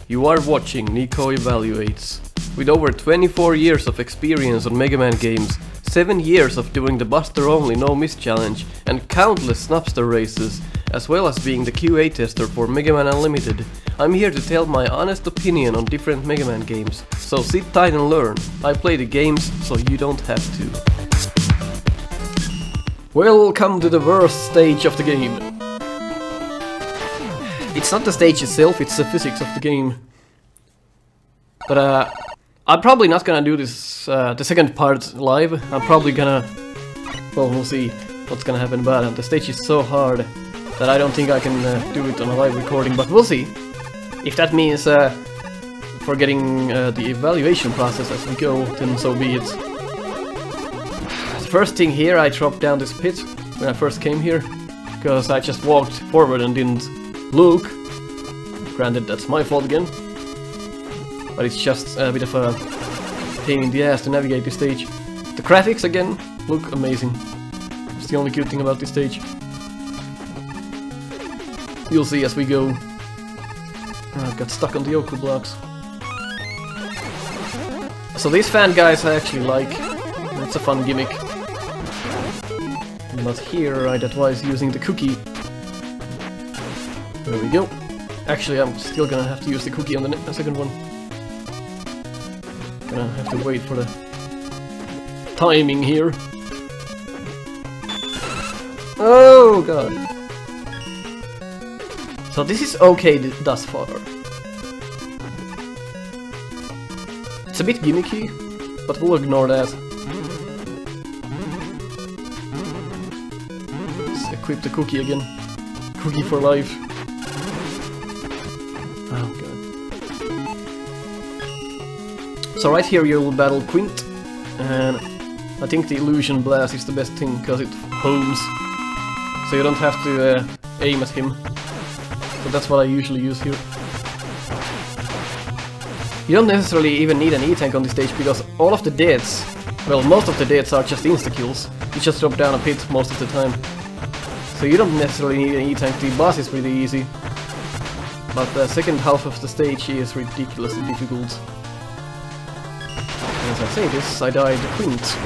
You are watching Nico Evaluates. With over 24 years of experience on Mega Man games, 7 years of doing the Buster Only No Miss Challenge, and countless Snupster Races, as well as being the QA tester for Mega Man Unlimited, I'm here to tell my honest opinion on different Mega Man games. So sit tight and learn. I play the games, so you don't have to. Welcome to the worst stage of the game. It's not the stage itself, it's the physics of the game. But I'm probably not gonna do this, the second part live. I'm probably gonna... well, we'll see what's gonna happen, but the stage is so hard that I don't think I can do it on a live recording, but we'll see. If that means forgetting the evaluation process as we go, then so be it. First thing here, I dropped down this pit when I first came here, because I just walked forward and didn't look. Granted, that's my fault again, but it's just a bit of a pain in the ass to navigate this stage. The graphics again look amazing. It's the only good thing about this stage. You'll see as we go. I got stuck on the Yoku blocks. So these fan guys I actually like. It's a fun gimmick. But here I'd advise using the cookie. There we go. Actually, I'm still gonna have to use the cookie on the second one. Gonna have to wait for the timing here. Oh god. So this is okay thus far. It's a bit gimmicky, but we'll ignore that. Let's equip the cookie again. Cookie for life. Oh god. So right here you'll battle Quint, and I think the Illusion Blast is the best thing because it homes, so you don't have to aim at him. So that's what I usually use here. You don't necessarily even need an E-Tank on this stage because all of the deaths, well, most of the deaths are just insta-kills. You just drop down a pit most of the time. So you don't necessarily need an E-Tank. The boss is pretty easy. But the second half of the stage is ridiculously difficult. And as I say this, I died to Quint.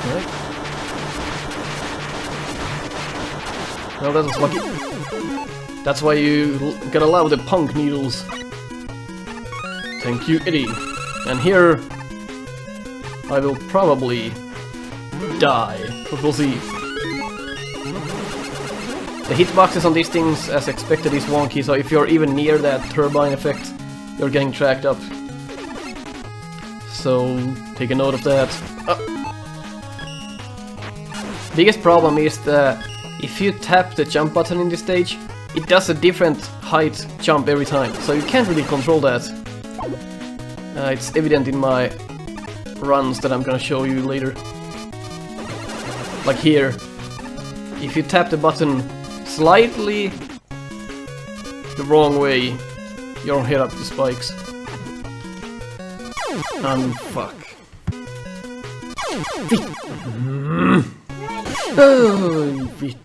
Alright. Well, that was lucky. That's why you gotta allow the punk needles. Thank you, Eddie. And here I will probably die, but we'll see. The hitboxes on these things, as expected, is wonky, so if you're even near that turbine effect, you're getting tracked up. So take a note of that. Biggest problem is that if you tap the jump button in this stage, it does a different height jump every time, so you can't really control that. It's evident in my runs that I'm gonna show you later. Like here, if you tap the button slightly the wrong way, you'll hit up the spikes. Fuck. Oh, vittu.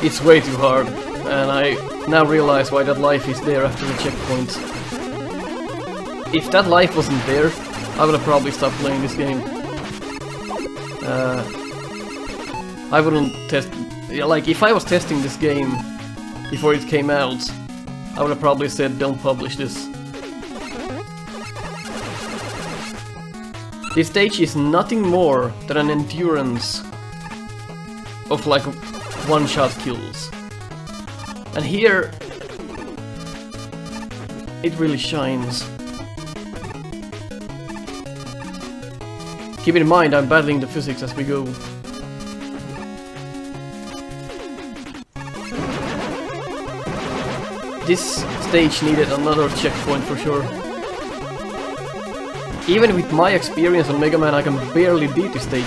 It's way too hard, and I now realize why that life is there after the checkpoint. If that life wasn't there, I would have probably stopped playing this game. I wouldn't test... like, if I was testing this game before it came out, I would have probably said, don't publish this. This stage is nothing more than an endurance of, like, one-shot kills. And here, it really shines. Keep in mind, I'm battling the physics as we go. this stage needed another checkpoint for sure. Even with my experience on Mega Man, I can barely beat this stage.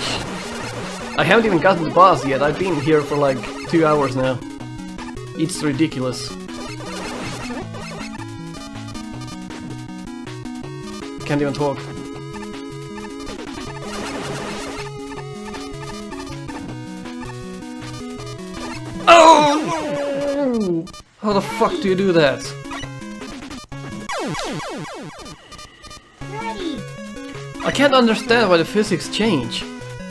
I haven't even gotten the boss yet, I've been here for like 2 hours now. It's ridiculous. Can't even talk. Oh no! How the fuck do you do that? I can't understand why the physics change.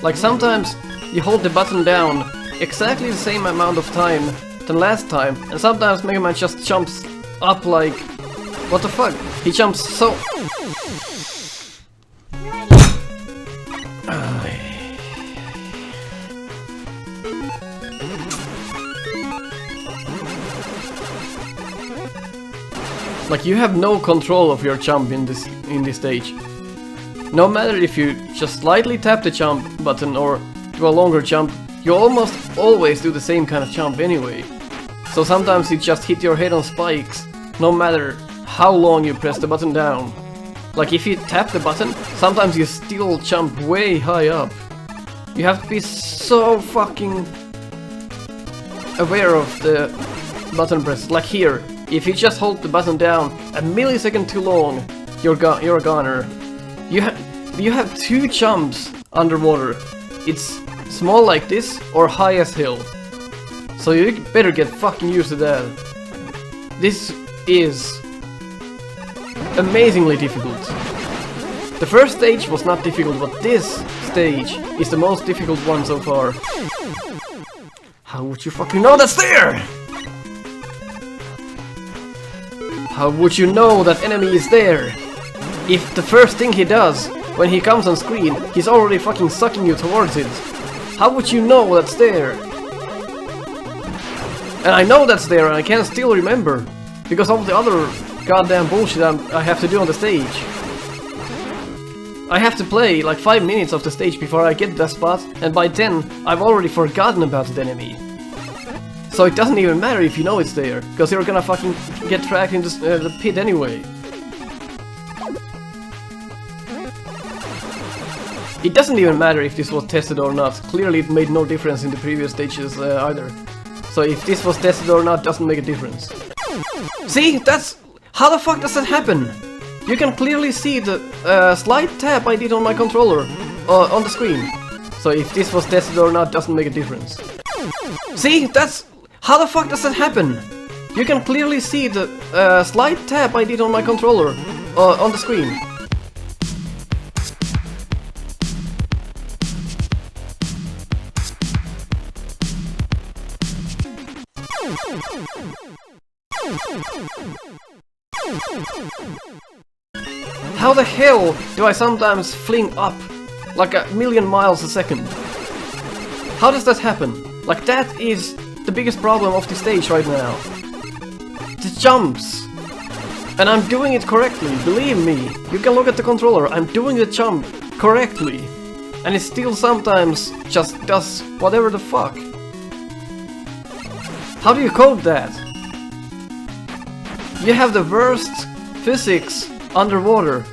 Like sometimes you hold the button down exactly the same amount of time than last time, and sometimes Mega Man just jumps up like... What the fuck? He jumps so... Like you have no control of your jump in this stage. No matter if you just slightly tap the jump button or do a longer jump, you almost always do the same kind of jump anyway. So sometimes you just hit your head on spikes, no matter how long you press the button down. Like if you tap the button, sometimes you still jump way high up. You have to be so fucking aware of the button press. Like here, if you just hold the button down a millisecond too long, you're a goner. You have 2 jumps underwater. It's small like this or high as hell. So you better get fucking used to that. This is amazingly difficult. The first stage was not difficult, but this stage is the most difficult one so far. How would you fucking know that's there? How would you know that enemy is there? If the first thing he does when he comes on screen, he's already fucking sucking you towards it. How would you know that's there? And I know that's there and I can still remember. Because of the other goddamn bullshit I have to do on the stage. I have to play like 5 minutes of the stage before I get to that spot, and by then I've already forgotten about the enemy. So it doesn't even matter if you know it's there, because you're gonna fucking get tracked into the pit anyway. It doesn't even matter if this was tested or not. Clearly it made no difference in the previous stages either. So if this was tested or not doesn't make a difference. See? That's... How the fuck does that happen? You can clearly see the slight tap I did on my controller on the screen. So if this was tested or not doesn't make a difference. See? That's... How the fuck does that happen? You can clearly see the slight tap I did on my controller on the screen. How the hell do I sometimes fling up like 1,000,000 miles a second? How does that happen? Like that is the biggest problem of the stage right now. The jumps. And I'm doing it correctly, believe me. You can look at the controller, I'm doing the jump correctly. And it still sometimes just does whatever the fuck. How do you code that? You have the worst physics underwater,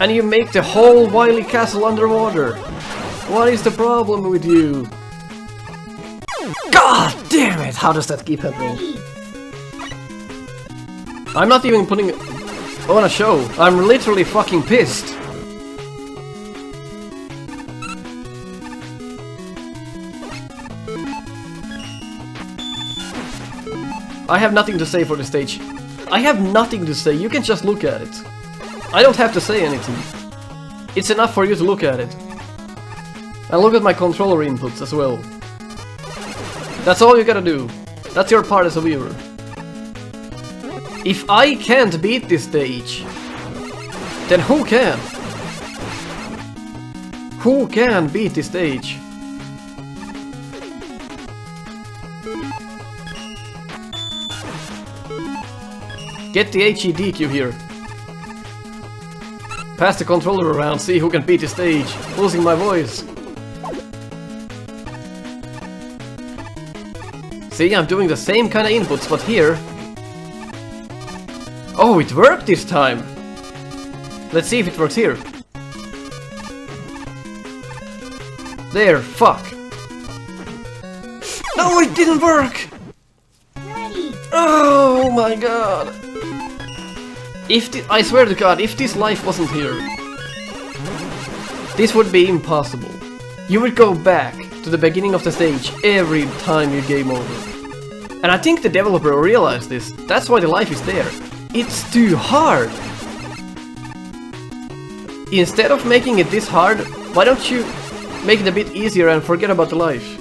and you make the whole Wily Castle underwater. What is the problem with you? God damn it! How does that keep happening? I'm not even putting it on a show. I'm literally fucking pissed. I have nothing to say for the stage. I have nothing to say, you can just look at it. I don't have to say anything. It's enough for you to look at it. And look at my controller inputs as well. That's all you gotta do. That's your part as a viewer. If I can't beat this stage, then who can? Who can beat this stage? Get the HEDQ here. Pass the controller around, see who can beat the stage. Losing my voice. See, I'm doing the same kind of inputs, but here Oh, it worked this time! Let's see if it works here. There, fuck. No, it didn't work! Oh my god! I swear to god, if this life wasn't here, this would be impossible. You would go back to the beginning of the stage every time you game over. And I think the developer realized this. That's why the life is there. It's too hard! Instead of making it this hard, why don't you make it a bit easier and forget about the life?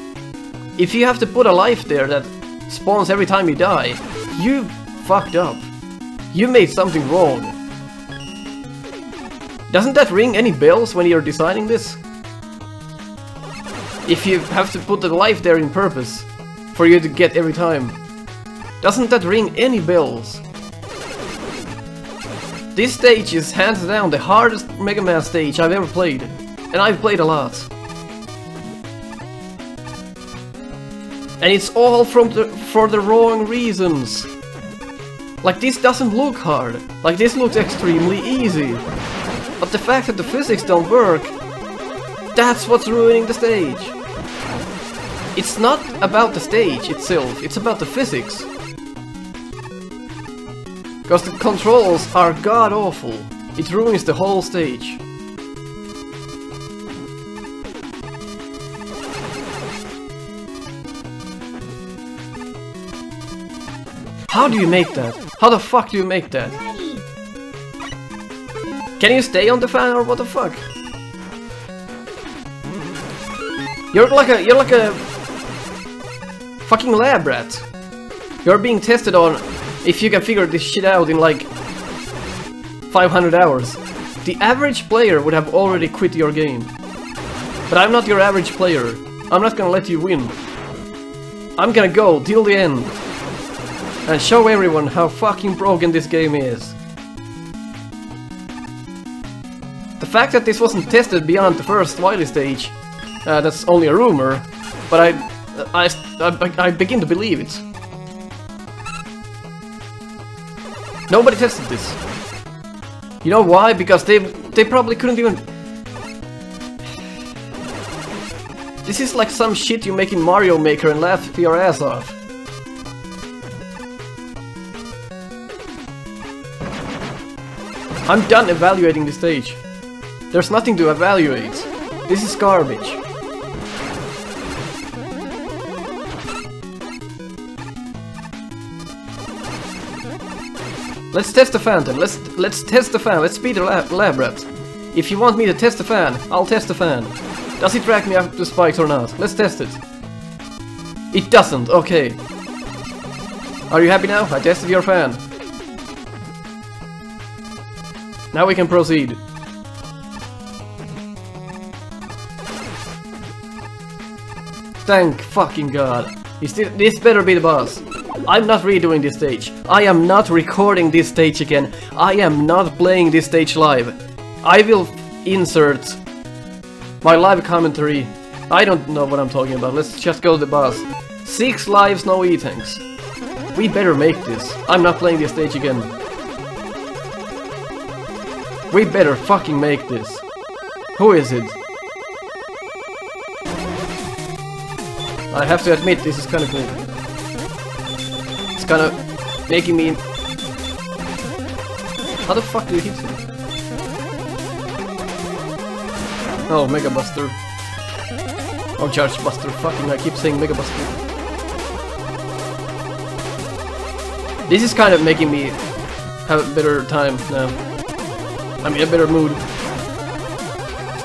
If you have to put a life there that spawns every time you die, you fucked up. You made something wrong. Doesn't that ring any bells when you're designing this? If you have to put the life there in purpose for you to get every time, doesn't that ring any bells? This stage is hands down the hardest Mega Man stage I've ever played, and I've played a lot. And it's all for the wrong reasons. Like, this doesn't look hard. Like, this looks extremely easy. But the fact that the physics don't work, that's what's ruining the stage. It's not about the stage itself, it's about the physics. Because the controls are god-awful. It ruins the whole stage. How do you make that? How the fuck do you make that? Can you stay on the fan or what the fuck? You're like a fucking lab rat. You're being tested on if you can figure this shit out in like 500 hours. The average player would have already quit your game. But I'm not your average player. I'm not gonna let you win. I'm gonna go till the end and show everyone how fucking broken this game is. The fact that this wasn't tested beyond the first Wily stage, that's only a rumor, but I begin to believe it. Nobody tested this. You know why? Because they probably couldn't even... This is like some shit you make in Mario Maker and laugh your ass off. I'm done evaluating the stage. There's nothing to evaluate. This is garbage. Let's test the fan then. Let's test the fan. Let's be the lab rat. If you want me to test the fan, I'll test the fan. Does it drag me up to spikes or not? Let's test it. It doesn't. Okay. Are you happy now? I tested your fan. Now we can proceed. Thank fucking god. This better be the boss. I'm not redoing this stage. I am not recording this stage again. I am not playing this stage live. I will insert my live commentary. I don't know what I'm talking about. Let's just go to the boss. 6 lives, no E-tanks. We better make this. I'm not playing this stage again. We better fucking make this. Who is it? I have to admit, this is kind of cool. It's kind of making me... How the fuck do you hit him? Oh, Mega Buster. Oh, Charge Buster. Fucking, I keep saying Mega Buster. This is kind of making me have a better time now. I'm in a better mood.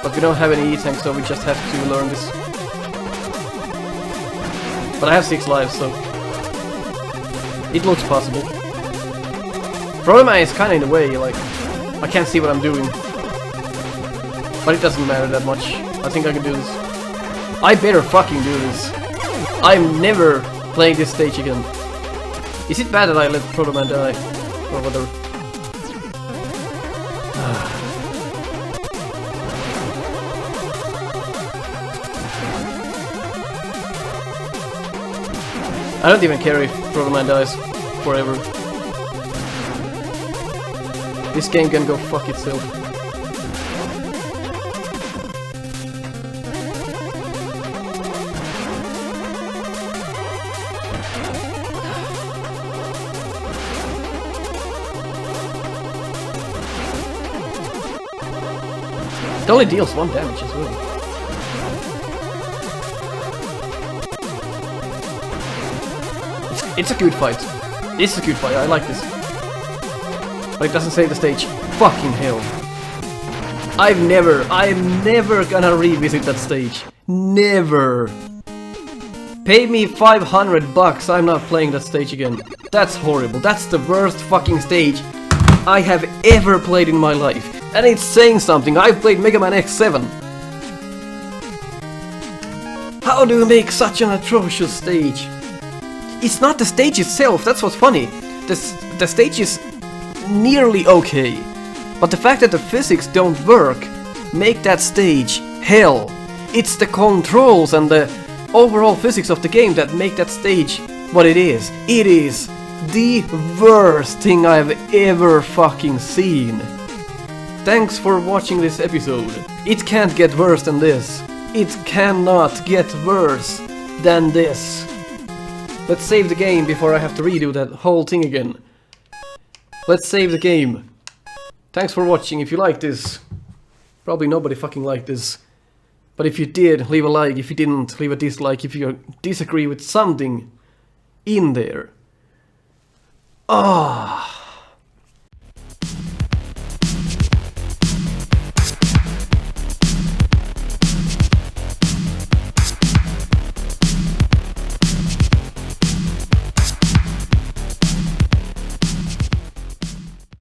But we don't have any E-tanks, so we just have to learn this. But I have 6 lives, so it looks possible. Problem is kinda in the way, like, I can't see what I'm doing. But it doesn't matter that much. I think I can do this. I better fucking do this. I'm never playing this stage again. Is it bad that I let Proto Man die? Or whatever. I don't even care if Proto Man dies forever. This game can go fuck itself. It only deals 1 damage as well. It's a good fight. It's a good fight, I like this. But it doesn't save the stage. Fucking hell. I'm never gonna revisit that stage. Never. Pay me 500 bucks, I'm not playing that stage again. That's horrible. That's the worst fucking stage I have ever played in my life. And it's saying something. I've played Mega Man X7. How do you make such an atrocious stage? It's not the stage itself, that's what's funny. The stage is nearly okay. But the fact that the physics don't work make that stage hell. It's the controls and the overall physics of the game that make that stage what it is. It is the worst thing I've ever fucking seen. Thanks for watching this episode. It can't get worse than this. It cannot get worse than this. Let's save the game before I have to redo that whole thing again. Let's save the game. Thanks for watching. If you like this, probably nobody fucking liked this. But if you did, leave a like. If you didn't, leave a dislike. If you disagree with something in there. Ah.